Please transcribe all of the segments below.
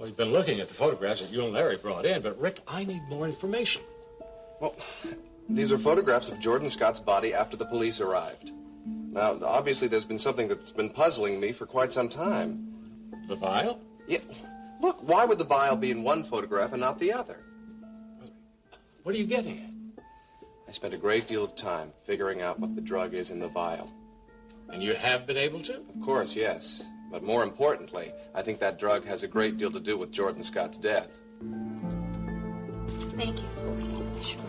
Well, we've been looking at the photographs that you and Larry brought in, but Rick, I need more information. Well, these are photographs of Jordan Scott's body after the police arrived. Now, obviously, there's been something that's been puzzling me for quite some time. The vial? Yeah. Look, why would the vial be in one photograph and not the other? What are you getting at? I spent a great deal of time figuring out what the drug is in the vial. And you have been able to? Of course, yes. But more importantly, I think that drug has a great deal to do with Jordan Scott's death. Thank you. Sure.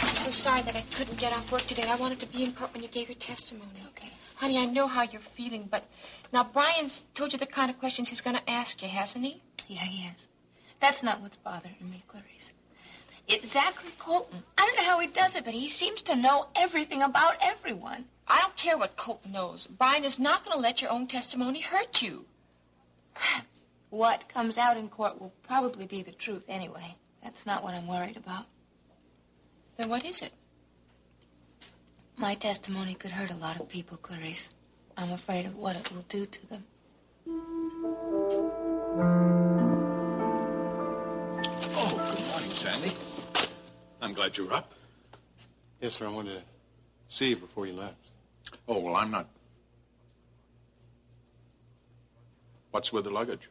I'm so sorry that I couldn't get off work today. I wanted to be in court when you gave your testimony. Okay. Honey, I know how you're feeling, but now Brian's told you the kind of questions he's going to ask you, hasn't he? Yeah, he has. That's not what's bothering me, Clarice. It's Zachary Colton. I don't know how he does it, but he seems to know everything about everyone. I don't care what Colton knows. Brian is not going to let your own testimony hurt you. What comes out in court will probably be the truth anyway. That's not what I'm worried about. Then what is it? My testimony could hurt a lot of people, Clarice. I'm afraid of what it will do to them. Oh, good morning, Sandy. I'm glad you're up. Yes, sir. I wanted to see you before you left. Oh, well, I'm not. What's with the luggage?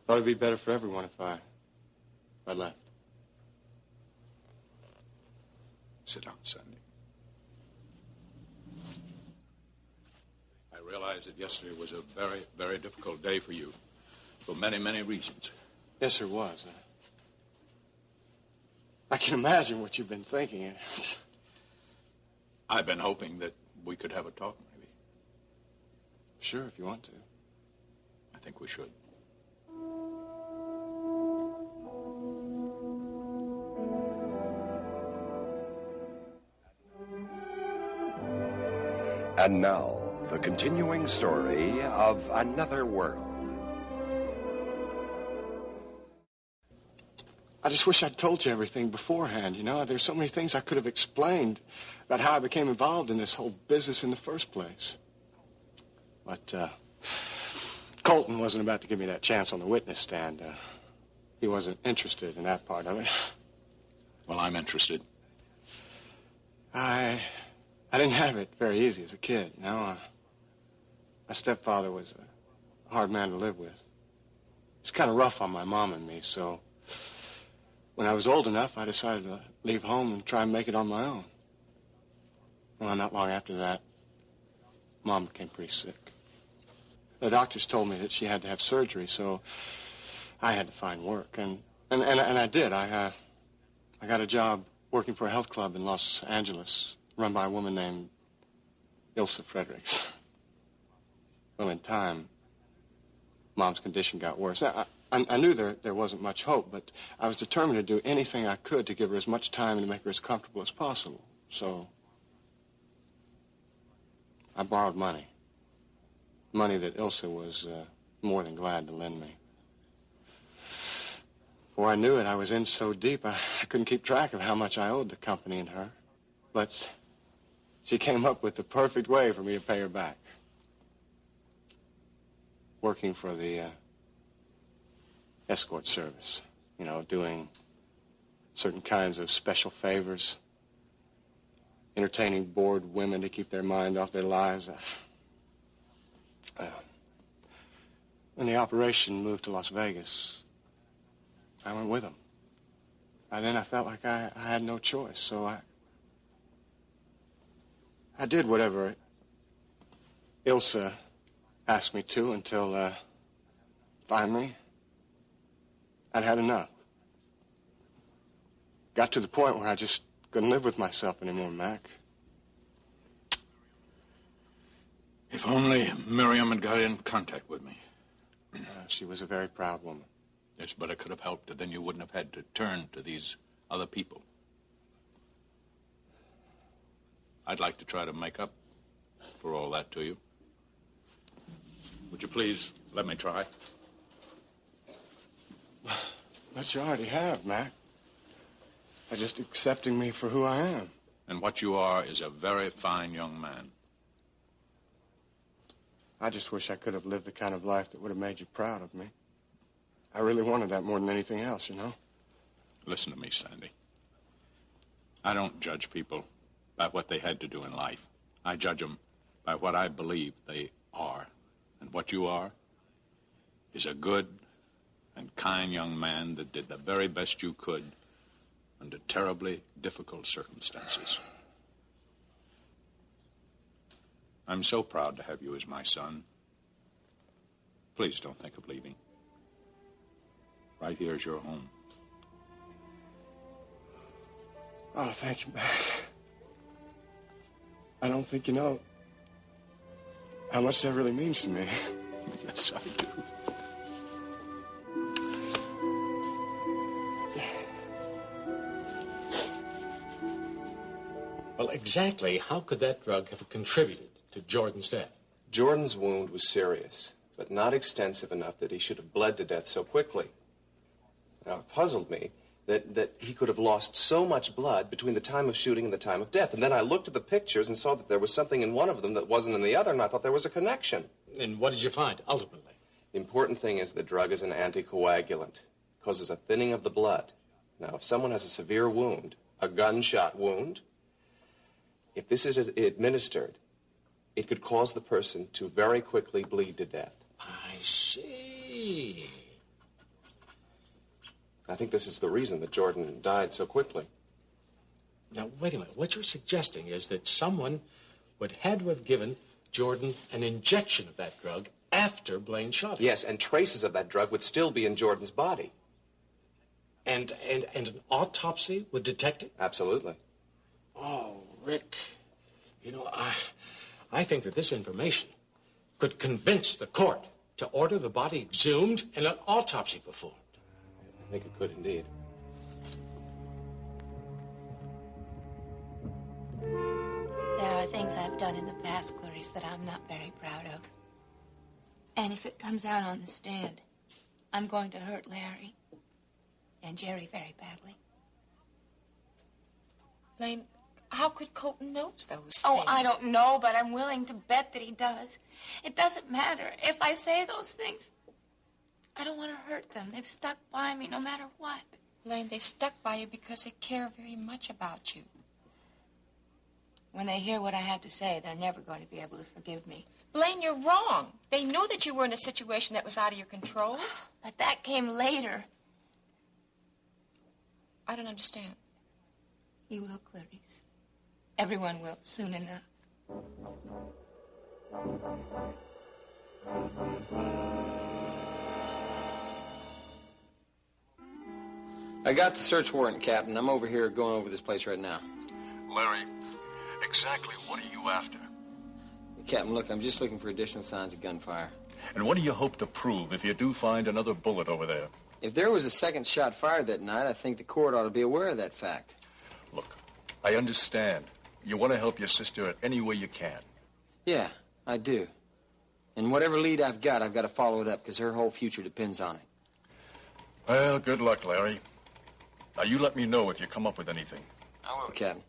Thought it'd be better for everyone if I left. Sit down, Sandy. I realize that yesterday was a very, very difficult day for you, for many, many reasons. Yes, sir, it was. I can imagine what you've been thinking. I've been hoping that we could have a talk, maybe. Sure, if you want to. I think we should. And now, the continuing story of Another World. I just wish I'd told you everything beforehand, you know. There's so many things I could have explained about how I became involved in this whole business in the first place. But, Colton wasn't about to give me that chance on the witness stand. He wasn't interested in that part of it. Well, I'm interested. I didn't have it very easy as a kid, you know. My stepfather was a hard man to live with. He was kind of rough on my mom and me, so when I was old enough, I decided to leave home and try and make it on my own. Well, not long after that, Mom became pretty sick. The doctors told me that she had to have surgery, so I had to find work, and I did. I got a job working for a health club in Los Angeles, run by a woman named Ilsa Fredericks. Well, in time, Mom's condition got worse. I knew there wasn't much hope, but I was determined to do anything I could to give her as much time and to make her as comfortable as possible. So I borrowed money. Money that Ilsa was more than glad to lend me. Before I knew it, I was in so deep, I couldn't keep track of how much I owed the company and her. But she came up with the perfect way for me to pay her back. Working for the escort service, you know, doing certain kinds of special favors, entertaining bored women to keep their mind off their lives. When the operation moved to Las Vegas, I went with them. By then I felt like I had no choice, so I did whatever Ilsa asked me to until finally I'd had enough. Got to the point where I just couldn't live with myself anymore, Mac. If only Miriam had got in contact with me. She was a very proud woman. Yes, but it could have helped her. Then you wouldn't have had to turn to these other people. I'd like to try to make up for all that to you. Would you please let me try? But you already have, Mac. By just accepting me for who I am. And what you are is a very fine young man. I just wish I could have lived the kind of life that would have made you proud of me. I really wanted that more than anything else, you know? Listen to me, Sandy. I don't judge people by what they had to do in life. I judge them by what I believe they are. And what you are is a good and kind young man that did the very best you could under terribly difficult circumstances. I'm so proud to have you as my son. Please don't think of leaving. Right here is your home. Oh, thank you, Mac. I don't think you know how much that really means to me. Yes, I do. Well, exactly how could that drug have contributed to Jordan's death? Jordan's wound was serious, but not extensive enough that he should have bled to death so quickly. Now, it puzzled me that he could have lost so much blood between the time of shooting and the time of death. And then I looked at the pictures and saw that there was something in one of them that wasn't in the other, and I thought there was a connection. And what did you find, ultimately? The important thing is the drug is an anticoagulant. It causes a thinning of the blood. Now, if someone has a severe wound, a gunshot wound, if this is administered, it could cause the person to very quickly bleed to death. I see. I think this is the reason that Jordan died so quickly. Now, wait a minute. What you're suggesting is that someone would had to have given Jordan an injection of that drug after Blaine shot him. Yes, and traces of that drug would still be in Jordan's body. And an autopsy would detect it? Absolutely. Oh, Rick, you know, I think that this information could convince the court to order the body exhumed and an autopsy performed. I think it could indeed. There are things I've done in the past, Clarice, that I'm not very proud of. And if it comes out on the stand, I'm going to hurt Larry and Jerry very badly. Blaine, how could Colton knows those things? Oh, I don't know, but I'm willing to bet that he does. It doesn't matter. If I say those things, I don't want to hurt them. They've stuck by me no matter what. Blaine, they stuck by you because they care very much about you. When they hear what I have to say, they're never going to be able to forgive me. Blaine, you're wrong. They knew that you were in a situation that was out of your control. But that came later. I don't understand. You will, Clarice. Everyone will, soon enough. I got the search warrant, Captain. I'm over here going over this place right now. Larry, exactly what are you after? Captain, look, I'm just looking for additional signs of gunfire. And what do you hope to prove if you do find another bullet over there? If there was a second shot fired that night, I think the court ought to be aware of that fact. Look, I understand. You want to help your sister any way you can. Yeah, I do. And whatever lead I've got to follow it up, because her whole future depends on it. Well, good luck, Larry. Now, you let me know if you come up with anything. I will, Captain.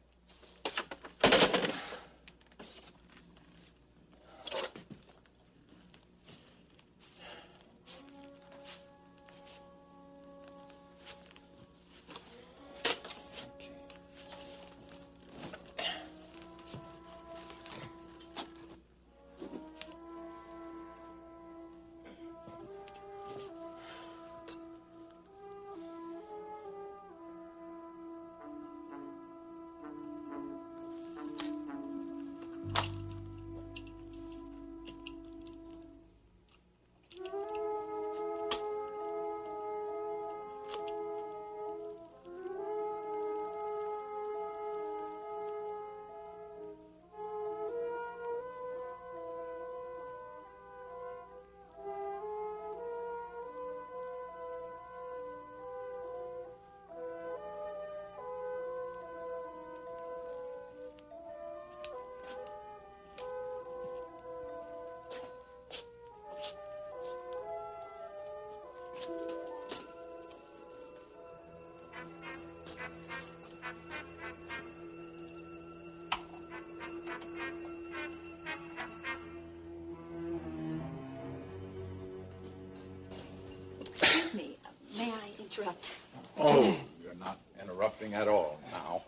Excuse Excuse me. May I interrupt? Oh, you're not interrupting at all now.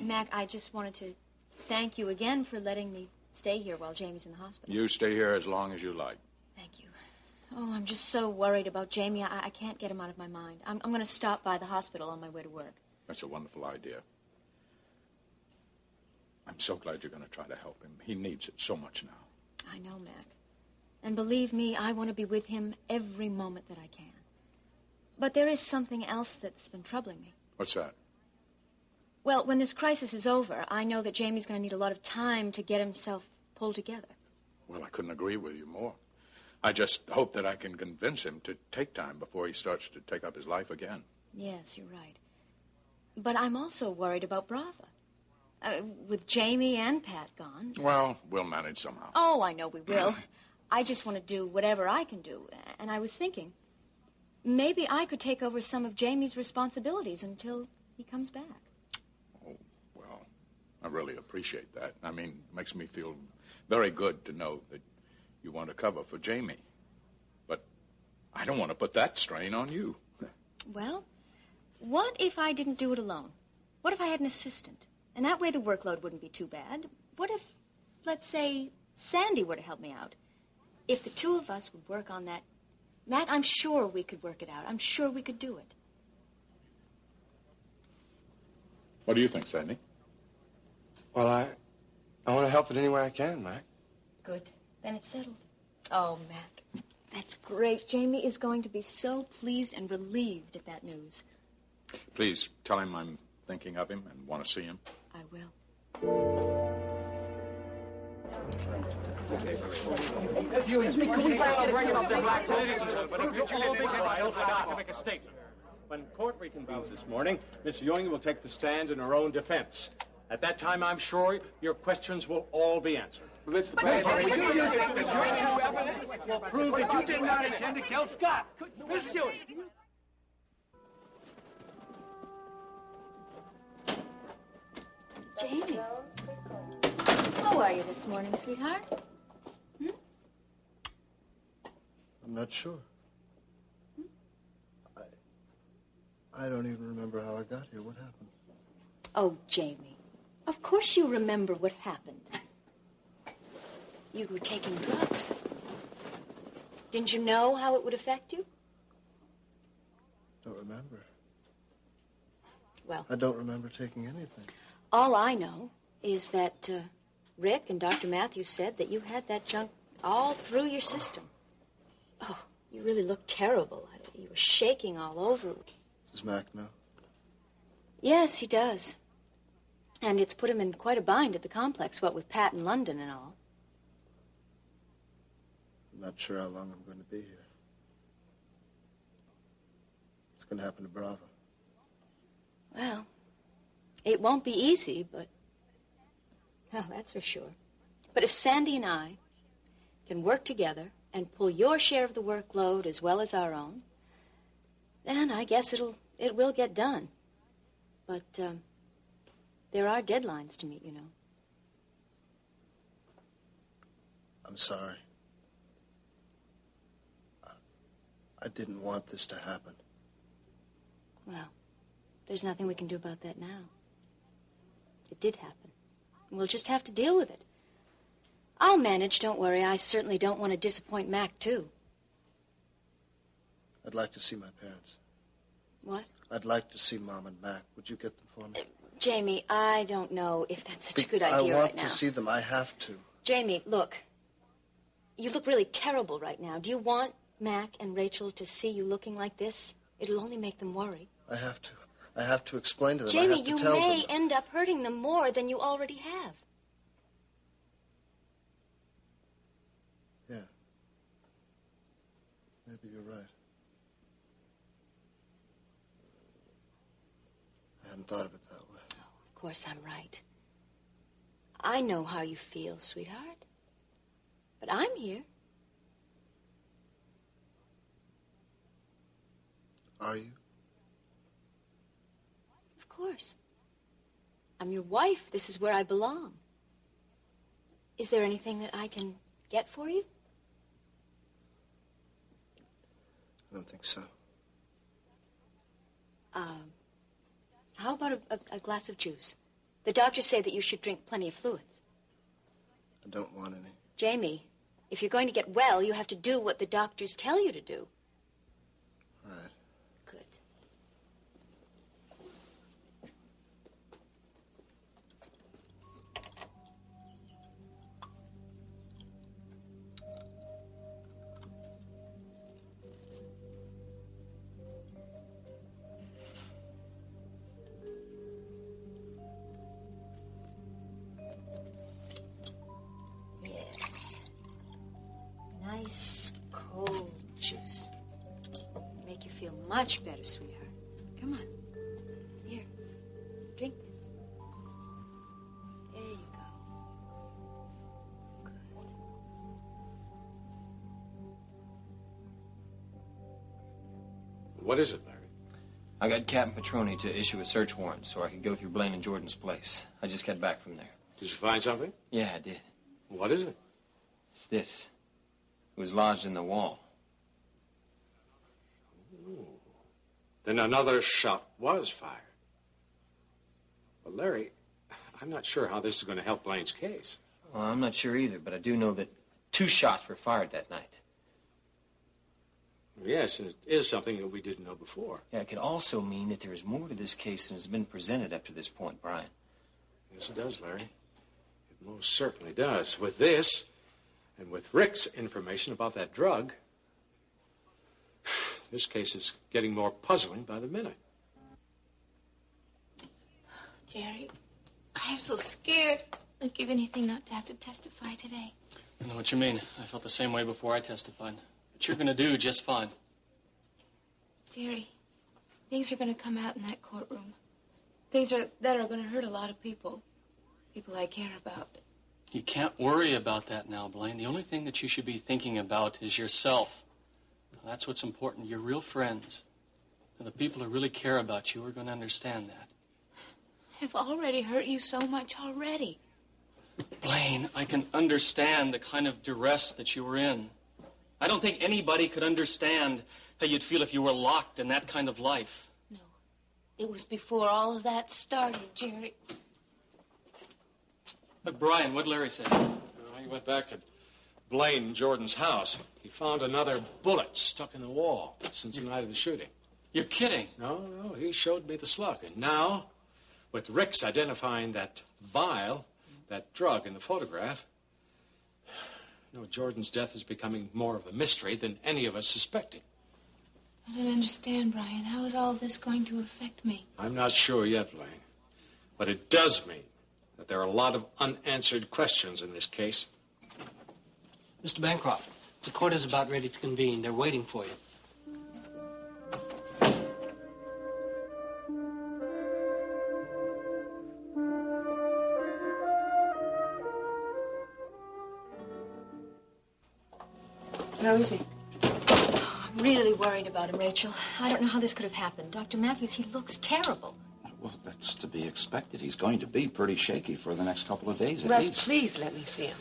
Mac, I just wanted to thank you again for letting me stay here while Jamie's in the hospital. You stay here as long as you like. Thank you. Oh, I'm just so worried about Jamie. I can't get him out of my mind. I'm going to stop by the hospital on my way to work. That's a wonderful idea. I'm so glad you're going to try to help him. He needs it so much now. I know, Mac. And believe me, I want to be with him every moment that I can. But there is something else that's been troubling me. What's that? Well, when this crisis is over, I know that Jamie's going to need a lot of time to get himself pulled together. Well, I couldn't agree with you more. I just hope that I can convince him to take time before he starts to take up his life again. Yes, you're right. But I'm also worried about Brava. With Jamie and Pat gone. Well, we'll manage somehow. Oh, I know we will. I just want to do whatever I can do. And I was thinking, maybe I could take over some of Jamie's responsibilities until he comes back. Oh, well, I really appreciate that. I mean, it makes me feel very good to know that you want to cover for Jamie. But I don't want to put that strain on you. Well, what if I didn't do it alone? What if I had an assistant? And that way the workload wouldn't be too bad. What if, let's say, Sandy were to help me out? If the two of us would work on that, Matt, I'm sure we could work it out. I'm sure we could do it. What do you think, Sandy? Well, I want to help it any way I can, Mac. Good. Then it's settled. Oh, Mac, that's great. Jamie is going to be so pleased and relieved at that news. Please tell him I'm thinking of him and want to see him. I will. Excuse me, can we bring up the black ladies and gentlemen? If you're all big trials, I'd like to make a statement. When court reconvenes this morning, Miss Ewing will take the stand in her own defense. At that time, I'm sure your questions will all be answered. Will prove that you did not intend to kill Scott. Miss Ewing. Jamie, how are you this morning, sweetheart? I'm not sure. I don't even remember how I got here. What happened? Oh, Jamie, of course you remember what happened. You were taking drugs. Didn't you know how it would affect you? Don't remember. Well, I don't remember taking anything. All I know is that Rick and Dr. Matthews said that you had that junk all through your system. Oh, you really looked terrible. You were shaking all over. Does Mac know? Yes, he does. And it's put him in quite a bind at the complex, what with Pat in London and all. I'm not sure how long I'm going to be here. What's going to happen to Brava? Well, it won't be easy, but... Well, that's for sure. But if Sandy and I can work together and pull your share of the workload as well as our own, then I guess it will get done. But there are deadlines to meet, you know. I'm sorry. I didn't want this to happen. Well, there's nothing we can do about that now. It did happen. We'll just have to deal with it. I'll manage, don't worry. I certainly don't want to disappoint Mac, too. I'd like to see my parents. What? I'd like to see Mom and Mac. Would you get them for me? Jamie, I don't know if that's such a good idea right now. I want to see them. I have to. Jamie, look. You look really terrible right now. Do you want Mac and Rachel to see you looking like this? It'll only make them worry. I have to. I have to explain to them. Jamie, I have to you tell may them. end up hurting them more than you already have. Yeah. Maybe you're right. I hadn't thought of it that way. Oh, of course I'm right. I know how you feel, sweetheart. But I'm here. Are you? Of course. I'm your wife. This is where I belong. Is there anything that I can get for you? I don't think so. How about a glass of juice? The doctors say that you should drink plenty of fluids. I don't want any. Jamie, if you're going to get well, you have to do what the doctors tell you to do. All right. Good. Yes. Nice, cold juice. Make you feel much better, sweetheart. Come on. Here. Drink this. There you go. Good. What is it, Larry? I got Capt Petroni to issue a search warrant so I could go through Blaine and Jordan's place. I just got back from there. Did you find something? Yeah, I did. What is it? It's this. It was lodged in the wall. Ooh. Then another shot was fired. Well, Larry, I'm not sure how this is going to help Blaine's case. Well, I'm not sure either, but I do know that 2 shots were fired that night. Yes, and it is something that we didn't know before. Yeah, it could also mean that there is more to this case than has been presented up to this point, Brian. Yes, it does, Larry. It most certainly does. With this, and with Rick's information about that drug, this case is getting more puzzling by the minute. Jerry, I am so scared. I'd give anything not to have to testify today. I know what you mean. I felt the same way before I testified. But you're going to do just fine. Jerry, things are going to come out in that courtroom. Things that are going to hurt a lot of people. People I care about. You can't worry about that now, Blaine. The only thing that you should be thinking about is yourself. That's what's important. Your real friends. And the people who really care about you are going to understand that. I've already hurt you so much already. Blaine, I can understand the kind of duress that you were in. I don't think anybody could understand how you'd feel if you were locked in that kind of life. No. It was before all of that started, Jerry. But Brian, what'd Larry say? He went back to Blaine and Jordan's house. He found another bullet stuck in the wall since the night of the shooting. You're kidding. No, he showed me the slug. And now, with Rick's identifying that vial, that drug in the photograph, Jordan's death is becoming more of a mystery than any of us suspected. I don't understand, Brian. How is all this going to affect me? I'm not sure yet, Blaine. But it does mean that there are a lot of unanswered questions in this case. Mr. Bancroft, the court is about ready to convene. They're waiting for you. How is he? Oh, I'm really worried about him, Rachel. I don't know how this could have happened. Dr. Matthews, he looks terrible. Well, that's to be expected. He's going to be pretty shaky for the next couple of days at Russ, least. please let me see him.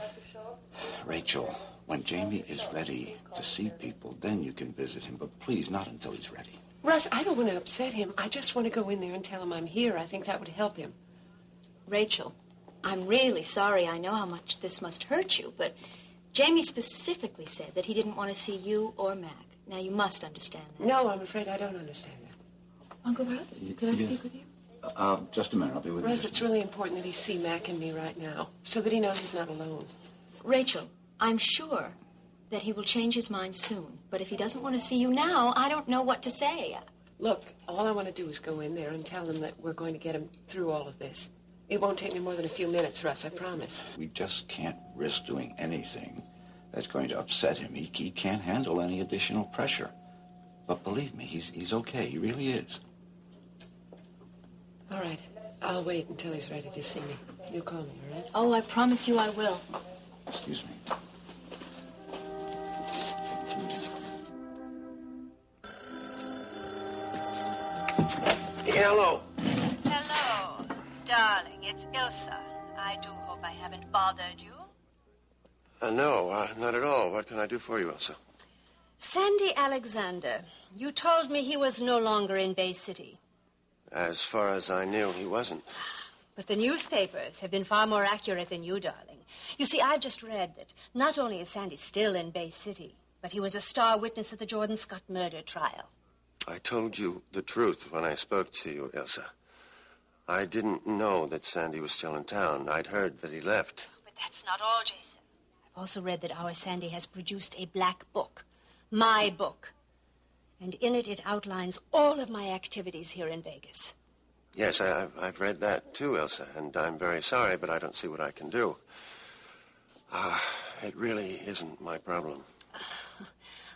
Rachel, when Jamie is ready to see people, then you can visit him. But please, not until he's ready. Russ, I don't want to upset him. I just want to go in there and tell him I'm here. I think that would help him. Rachel, I'm really sorry. I know how much this must hurt you, but Jamie specifically said that he didn't want to see you or Mac. Now, you must understand that. No, I'm afraid I don't understand that. Uncle Russ, could I speak with you? Just a minute. I'll be with you. Russ, it's really important that he see Mac and me right now, so that he knows he's not alone. Rachel, I'm sure that he will change his mind soon. But if he doesn't want to see you now, I don't know what to say. Look, all I want to do is go in there and tell him that we're going to get him through all of this. It won't take me more than a few minutes, Russ, I promise. We just can't risk doing anything that's going to upset him. He can't handle any additional pressure. But believe me, he's okay. He really is. All right. I'll wait until he's ready to see me. You call me, all right? Oh, I promise you I will. Excuse me. Hello. Hello, darling. It's Ilsa. I do hope I haven't bothered you. No, not at all. What can I do for you, Ilsa? Sandy Alexander, you told me he was no longer in Bay City. As far as I knew, he wasn't. But the newspapers have been far more accurate than you, darling. You see, I've just read that not only is Sandy still in Bay City, but he was a star witness at the Jordan Scott murder trial. I told you the truth when I spoke to you, Ilsa. I didn't know that Sandy was still in town. I'd heard that he left. But that's not all, Jason. I've also read that our Sandy has produced a black book, my book. And in it outlines all of my activities here in Vegas. Yes, I've read that too, Ilsa, and I'm very sorry, but I don't see what I can do. It really isn't my problem.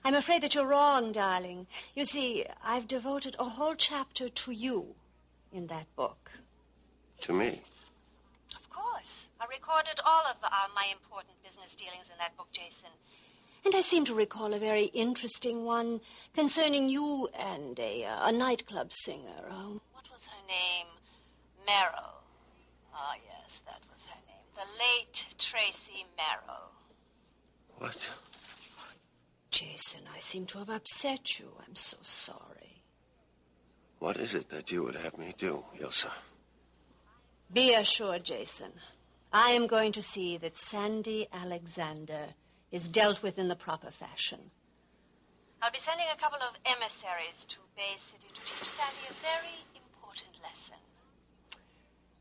I'm afraid that you're wrong, darling. You see, I've devoted a whole chapter to you in that book. To me? Of course. I recorded all of my important business dealings in that book, Jason. And I seem to recall a very interesting one concerning you and a nightclub singer. What was her name? Merrill. Ah, yes, that was her name. The late Tracy Merrill. What? Jason, I seem to have upset you. I'm so sorry. What is it that you would have me do, Ilsa? Be assured, Jason, I am going to see that Sandy Alexander is dealt with in the proper fashion. I'll be sending a couple of emissaries to Bay City to teach Sandy a very important lesson.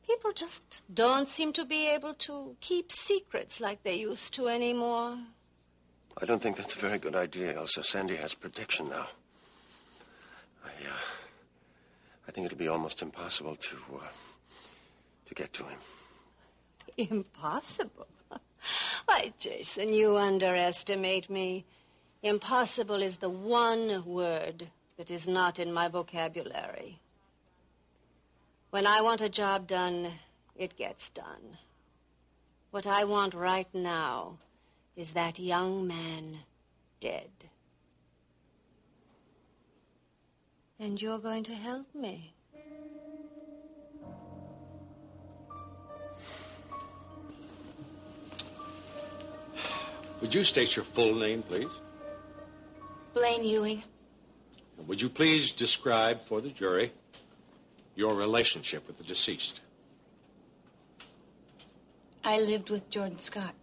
People just don't seem to be able to keep secrets like they used to anymore. I don't think that's a very good idea, Ilsa. Sandy has protection now. I think it'll be almost impossible to get to him. Impossible? Why, Jason, you underestimate me. Impossible is the one word that is not in my vocabulary. When I want a job done, it gets done. What I want right now is that young man dead. And you're going to help me. Would you state your full name, please? Blaine Ewing. And would you please describe for the jury your relationship with the deceased? I lived with Jordan Scott.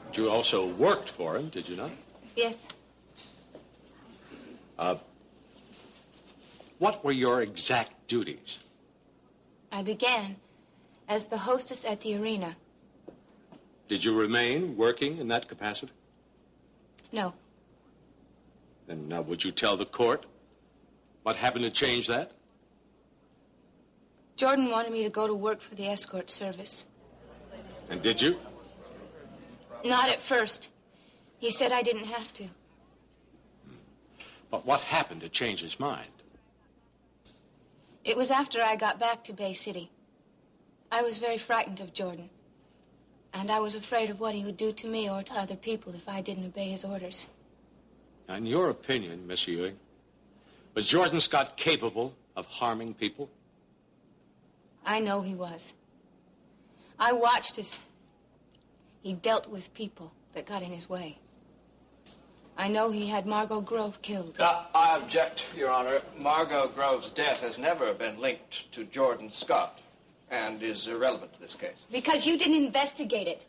But you also worked for him, did you not? Yes. What were your exact duties? I began as the hostess at the arena. Did you remain working in that capacity? No. Then would you tell the court what happened to change that? Jordan wanted me to go to work for the escort service. And did you? Not at first. He said I didn't have to. But what happened to change his mind? It was after I got back to Bay City. I was very frightened of Jordan. And I was afraid of what he would do to me or to other people if I didn't obey his orders. In your opinion, Miss Ewing, was Jordan Scott capable of harming people? I know he was. I watched as he dealt with people that got in his way. I know he had Margot Grove killed. I object, Your Honor. Margot Grove's death has never been linked to Jordan Scott and is irrelevant to this case. Because you didn't investigate it.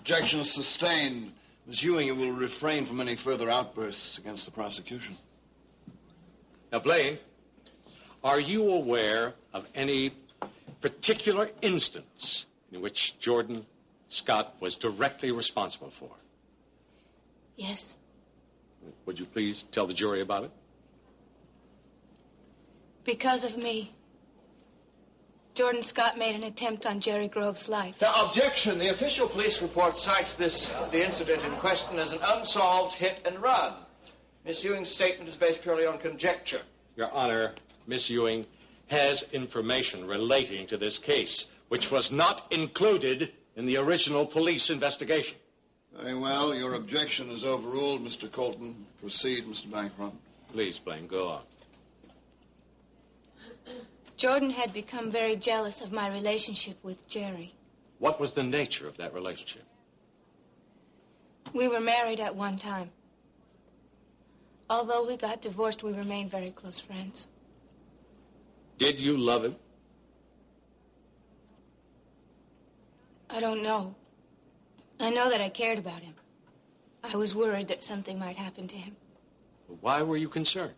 Objection sustained. Miss Ewing, you will refrain from any further outbursts against the prosecution. Now, Blaine, are you aware of any particular instance in which Jordan Scott was directly responsible for? Yes. Would you please tell the jury about it? Because of me, Jordan Scott made an attempt on Jerry Grove's life. Now, objection. The official police report cites the incident in question as an unsolved hit and run. Miss Ewing's statement is based purely on conjecture. Your Honor, Miss Ewing has information relating to this case, which was not included in the original police investigation. Very well. Your objection is overruled, Mr. Colton. Proceed, Mr. Bancroft. Please, Blaine, go on. Jordan had become very jealous of my relationship with Jerry. What was the nature of that relationship? We were married at one time. Although we got divorced, we remained very close friends. Did you love him? I don't know. I know that I cared about him. I was worried that something might happen to him. Why were you concerned?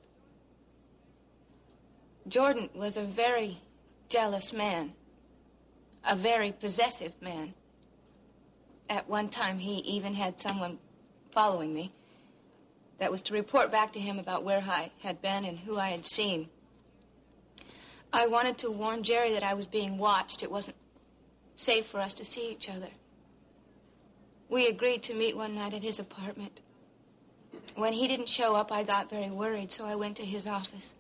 Jordan was a very jealous man. A very possessive man. At one time, he even had someone following me. That was to report back to him about where I had been and who I had seen. I wanted to warn Jerry that I was being watched. It wasn't safe for us to see each other. We agreed to meet one night at his apartment. When he didn't show up, I got very worried, so I went to his office.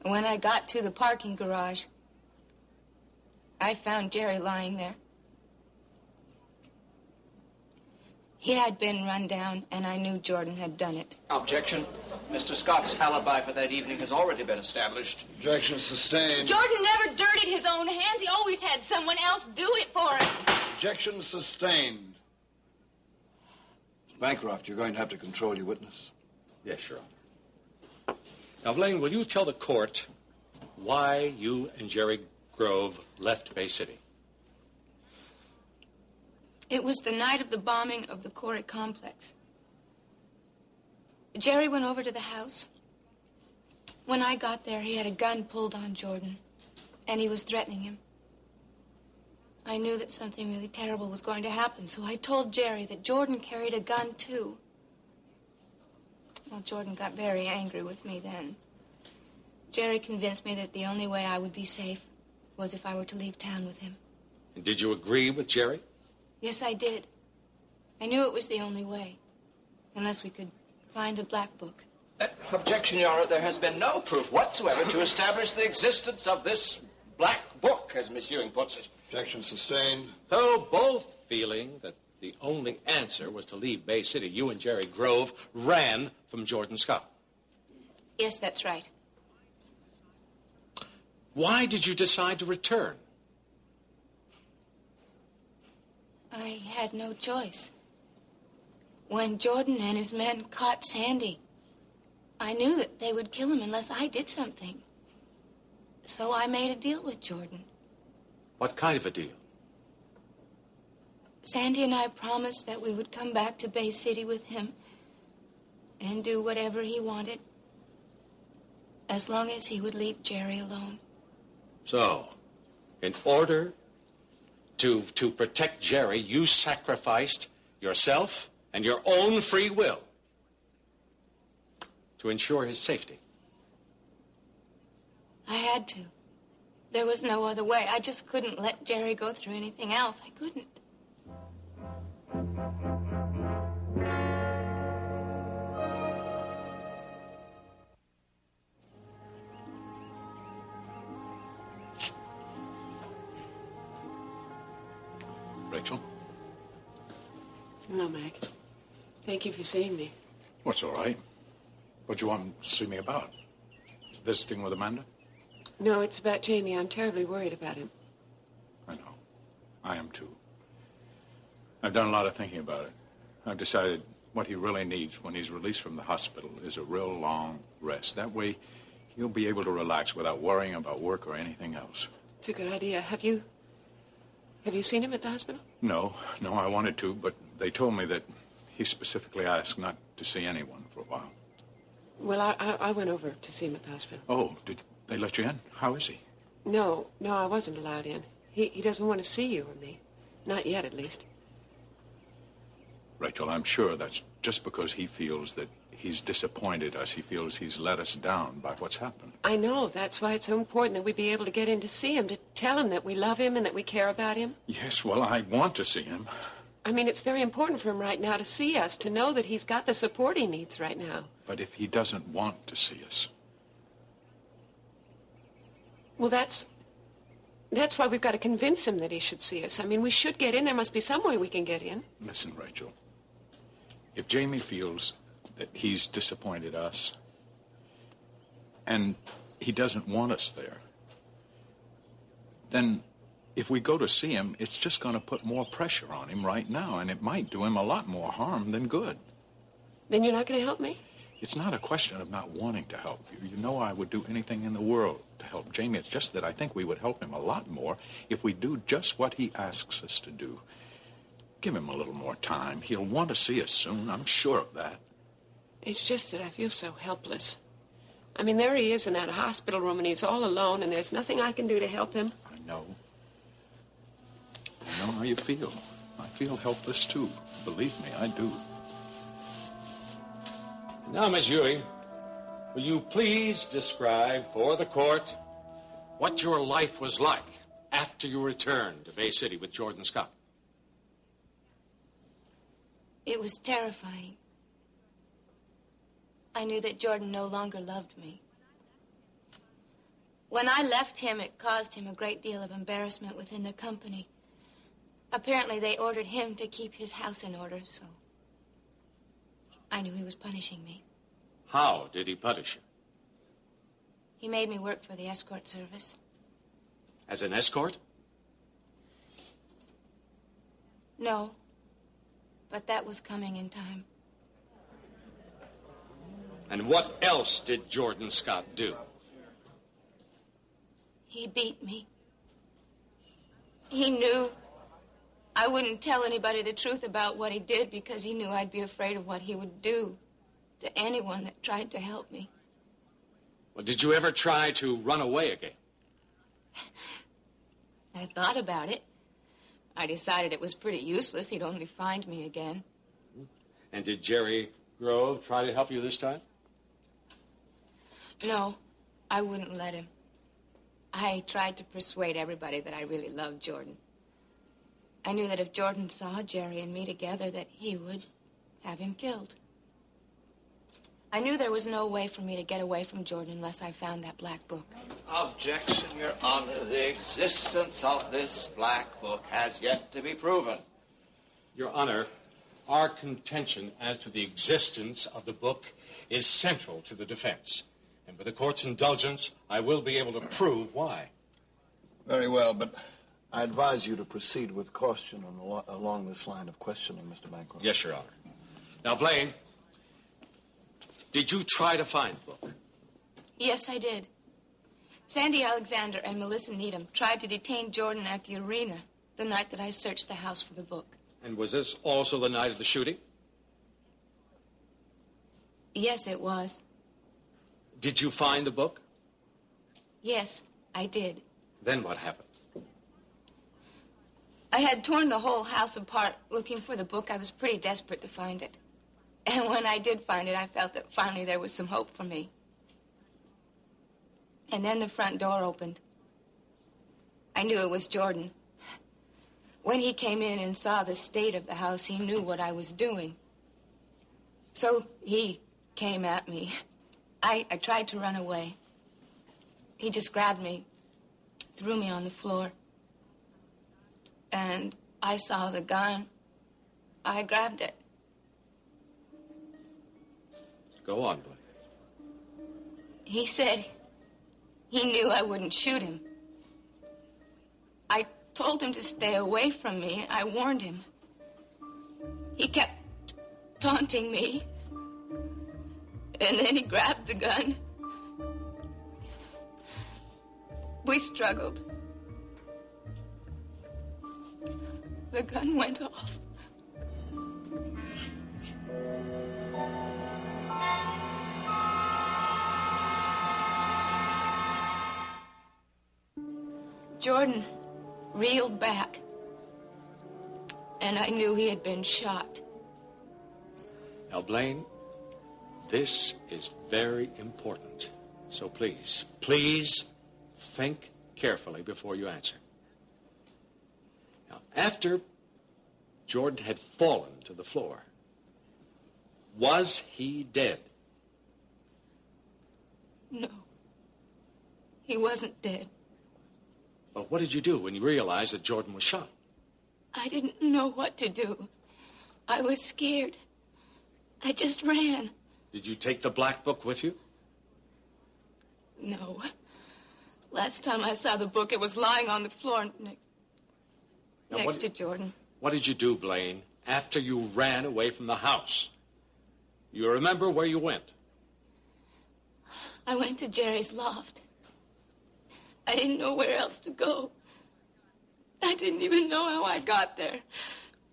When I got to the parking garage, I found Jerry lying there. He had been run down, and I knew Jordan had done it. Objection. Mr. Scott's alibi for that evening has already been established. Objection sustained. Jordan never dirtied his own hands. He always had someone else do it for him. Objection sustained. Mr. Bancroft, you're going to have to control your witness. Yes, Your Honor. Now, Blaine, will you tell the court why you and Jerry Grove left Bay City? It was the night of the bombing of the Corey complex. Jerry went over to the house. When I got there, he had a gun pulled on Jordan, and he was threatening him. I knew that something really terrible was going to happen, so I told Jerry that Jordan carried a gun, too. Well, Jordan got very angry with me then. Jerry convinced me that the only way I would be safe was if I were to leave town with him. And did you agree with Jerry? Yes, I did. I knew it was the only way, unless we could find a black book. Objection, Your Honor. There has been no proof whatsoever to establish the existence of this black book, as Miss Ewing puts it. Objection sustained. So, both feeling that the only answer was to leave Bay City, you and Jerry Grove ran from Jordan Scott. Yes, that's right. Why did you decide to return? I had no choice. When Jordan and his men caught Sandy, I knew that they would kill him unless I did something. So I made a deal with Jordan. What kind of a deal? Sandy and I promised that we would come back to Bay City with him and do whatever he wanted, as long as he would leave Jerry alone. So, in order to protect Jerry, you sacrificed yourself and your own free will to ensure his safety. I had to. There was no other way. I just couldn't let Jerry go through anything else. I couldn't. Rachel? No, Mac. Thank you for seeing me. What's all right? What do you want to see me about? Visiting with Amanda? No, it's about Jamie. I'm terribly worried about him. I know. I am, too. I've done a lot of thinking about it. I've decided what he really needs when he's released from the hospital is a real long rest. That way, he'll be able to relax without worrying about work or anything else. It's a good idea. Have you seen him at the hospital? No, I wanted to, but they told me that he specifically asked not to see anyone for a while. Well, I went over to see him at the hospital. Oh, did they let you in? How is he? No, I wasn't allowed in. He doesn't want to see you or me. Not yet, at least. Rachel, I'm sure that's just because he feels that he's disappointed us. He feels he's let us down by what's happened. I know. That's why it's so important that we be able to get in to see him, to tell him that we love him and that we care about him. Yes, well, I want to see him. I mean, it's very important for him right now to see us, to know that he's got the support he needs right now. But if he doesn't want to see us? Well, that's why we've got to convince him that he should see us. I mean, we should get in. There must be some way we can get in. Listen, Rachel. If Jamie feels that he's disappointed us and he doesn't want us there, then if we go to see him, it's just going to put more pressure on him right now, and it might do him a lot more harm than good. Then you're not going to help me? It's not a question of not wanting to help you. You know I would do anything in the world to help Jamie. It's just that I think we would help him a lot more if we do just what he asks us to do. Give him a little more time. He'll want to see us soon. I'm sure of that. It's just that I feel so helpless. I mean, there he is in that hospital room, and he's all alone, and there's nothing I can do to help him. I know. I know how you feel. I feel helpless, too. Believe me, I do. Now, Miss Ewing, will you please describe for the court what your life was like after you returned to Bay City with Jordan Scott? It was terrifying. I knew that Jordan no longer loved me. When I left him, it caused him a great deal of embarrassment within the company. Apparently, they ordered him to keep his house in order, so I knew he was punishing me. How did he punish you? He made me work for the escort service. As an escort? No, but that was coming in time. And what else did Jordan Scott do? He beat me. He knew I wouldn't tell anybody the truth about what he did because he knew I'd be afraid of what he would do to anyone that tried to help me. Well, did you ever try to run away again? I thought about it. I decided it was pretty useless. He'd only find me again. And did Jerry Grove try to help you this time? No, I wouldn't let him. I tried to persuade everybody that I really loved Jordan. I knew that if Jordan saw Jerry and me together, that he would have him killed. I knew there was no way for me to get away from Jordan unless I found that black book. Objection, Your Honor. The existence of this black book has yet to be proven. Your Honor, our contention as to the existence of the book is central to the defense. And with the court's indulgence, I will be able to prove why. Very well, but I advise you to proceed with caution along this line of questioning, Mr. Bancroft. Yes, Your Honor. Now, Blaine, did you try to find the book? Yes, I did. Sandy Alexander and Melissa Needham tried to detain Jordan at the arena the night that I searched the house for the book. And was this also the night of the shooting? Yes, it was. Did you find the book? Yes, I did. Then what happened? I had torn the whole house apart looking for the book. I was pretty desperate to find it. And when I did find it, I felt that finally there was some hope for me. And then the front door opened. I knew it was Jordan. When he came in and saw the state of the house, he knew what I was doing. So he came at me. I tried to run away. He just grabbed me, threw me on the floor. And I saw the gun. I grabbed it. Go on, Blaine. He said he knew I wouldn't shoot him. I told him to stay away from me. I warned him. He kept taunting me. And then he grabbed the gun. We struggled. The gun went off. Jordan reeled back, and I knew he had been shot. Now, Blaine, this is very important. So please, please think carefully before you answer. Now, after Jordan had fallen to the floor, was he dead? No. He wasn't dead. Well, what did you do when you realized that Jordan was shot? I didn't know what to do. I was scared. I just ran. Did you take the black book with you? No. Last time I saw the book, it was lying on the floor next to Jordan. What did you do, Blaine, after you ran away from the house? You remember where you went? I went to Jerry's loft. I didn't know where else to go. I didn't even know how I got there.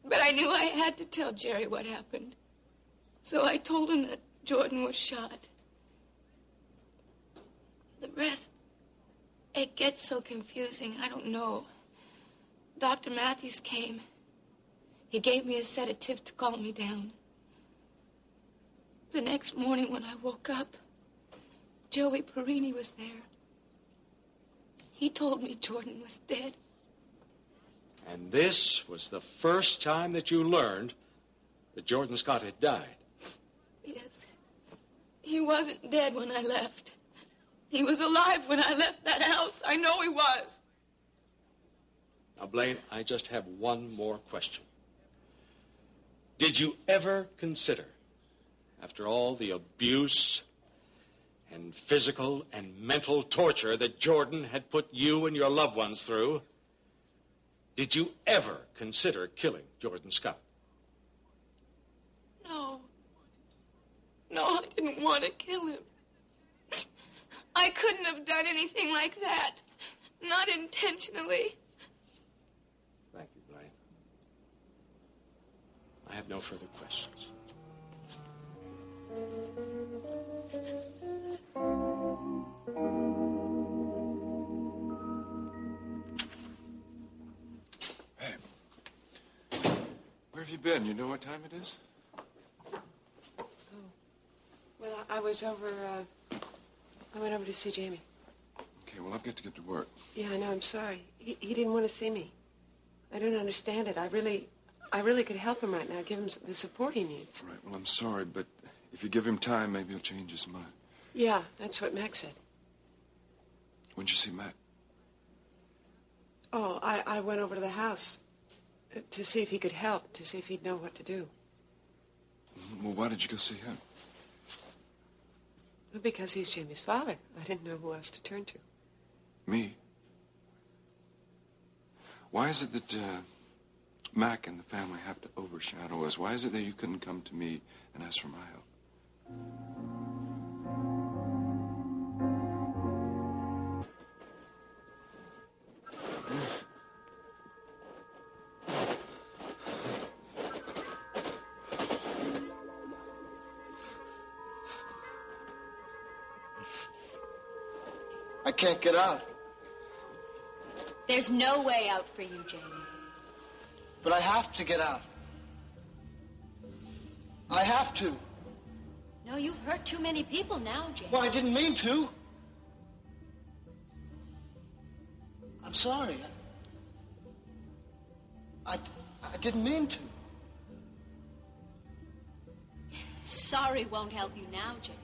But I knew I had to tell Jerry what happened. So I told him that Jordan was shot. The rest, it gets so confusing, I don't know. Dr. Matthews came. He gave me a sedative to calm me down. The next morning when I woke up, Joey Perini was there. He told me Jordan was dead. And this was the first time that you learned that Jordan Scott had died. Yes. He wasn't dead when I left. He was alive when I left that house. I know he was. Now, Blaine, I just have one more question. Did you ever consider, after all the abuse and physical and mental torture that Jordan had put you and your loved ones through, did you ever consider killing Jordan Scott? No. No, I didn't want to kill him. I couldn't have done anything like that. Not intentionally. Thank you, Blaine. I have no further questions. Where have you been? You know what time it is? Well, I was over, I went over to see Jamie. Okay, well, I've got to get to work. Yeah, I know, I'm sorry. He didn't want to see me. I don't understand it. I really could help him right now, give him the support he needs. Right, well, I'm sorry, but if you give him time, maybe he'll change his mind. Yeah, that's what Mac said. When'd you see Mac? Oh, I went over to the house to see if he could help, to see if he'd know what to do. Well, why did you go see him? Well, because he's Jamie's father. I didn't know who else to turn to. Me? Why is it that Mac and the family have to overshadow us? Why is it that you couldn't come to me and ask for my help? I can't get out. There's no way out for you, Jamie. But I have to get out. I have to. No, you've hurt too many people now, Jamie. Well, I didn't mean to. I'm sorry. I didn't mean to. Sorry won't help you now, Jamie.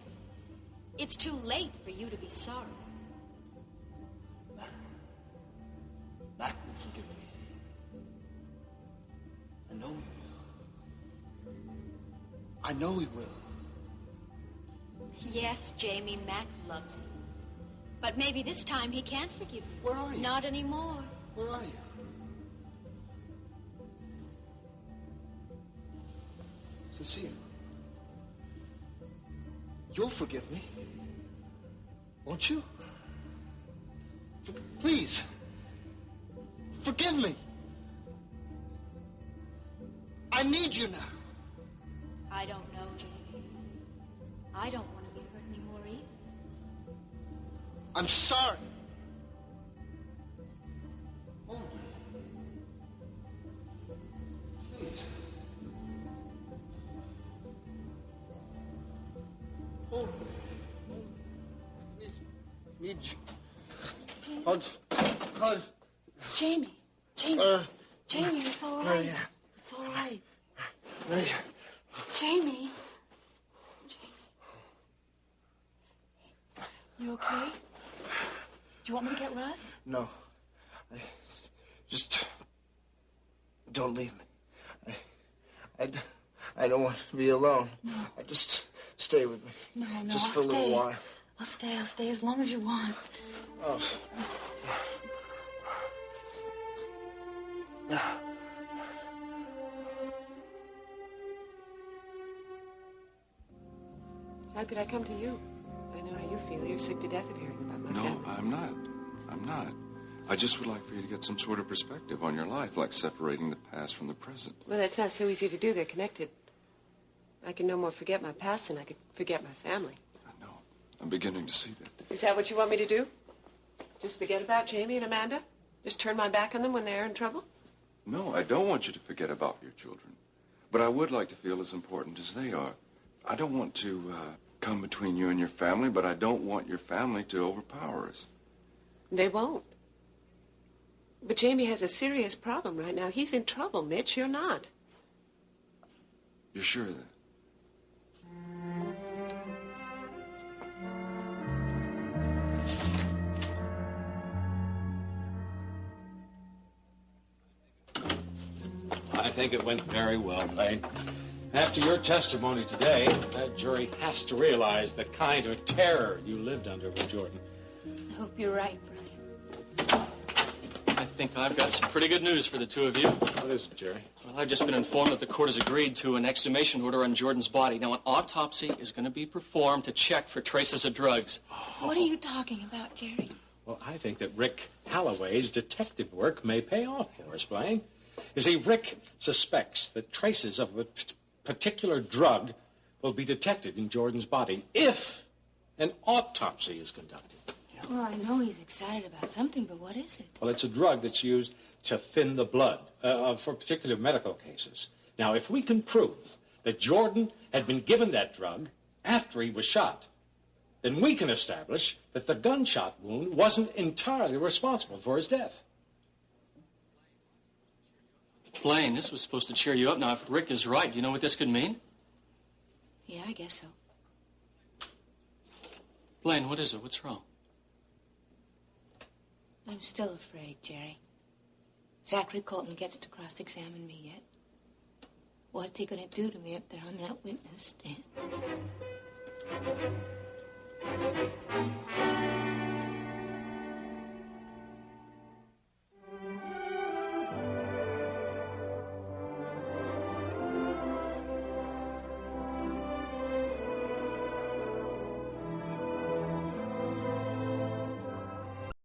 It's too late for you to be sorry. Mac will forgive me. I know he will. I know he will. Yes, Jamie, Mac loves you. But maybe this time he can't forgive you. Where are you? Not anymore. Where are you? Cecile, you'll forgive me, won't you? Please, forgive me. I need you now. I don't know, Jamie. I don't want to be hurt anymore either. I'm sorry. Oh, please. Hold me. Please. Need you. Hold. Jamie. Jamie, it's all right. Marianne. It's all right. Marianne. Jamie. You okay? Do you want me to get Russ? No. Just don't leave me. I don't want to be alone. No. Just stay with me. No, just I'll for a little stay. while. I'll stay as long as you want. Oh. How could I come to you? I know how you feel. You're sick to death of hearing about my family. No, I'm not. I'm not. I just would like for you to get some sort of perspective on your life, like separating the past from the present. Well, that's not so easy to do. They're connected. I can no more forget my past than I could forget my family. I'm beginning to see that. Is that what you want me to do? Just forget about Jamie and Amanda? Just turn my back on them when they're in trouble? No, I don't want you to forget about your children. But I would like to feel as important as they are. I don't want to come between you and your family, but I don't want your family to overpower us. They won't. But Jamie has a serious problem right now. He's in trouble, Mitch. You're not. You're sure of that? I think it went very well, Blaine. After your testimony today, that jury has to realize the kind of terror you lived under with Jordan. I hope you're right, Brian. I think I've got some pretty good news for the two of you. What is it, Jerry? Well, I've just been informed that the court has agreed to an exhumation order on Jordan's body. Now, an autopsy is going to be performed to check for traces of drugs. What are you talking about, Jerry? Well, I think that Rick Holloway's detective work may pay off for us, Blaine. You see, Rick suspects that traces of a particular drug will be detected in Jordan's body if an autopsy is conducted. Well, I know he's excited about something, but what is it? Well, it's a drug that's used to thin the blood for particular medical cases. Now, if we can prove that Jordan had been given that drug after he was shot, then we can establish that the gunshot wound wasn't entirely responsible for his death. Blaine, this was supposed to cheer you up. Now, if Rick is right, do you know what this could mean? Yeah, I guess so. Blaine, what is it? What's wrong? I'm still afraid, Jerry. Zachary Colton gets to cross-examine me yet. What's he going to do to me up there on that witness stand?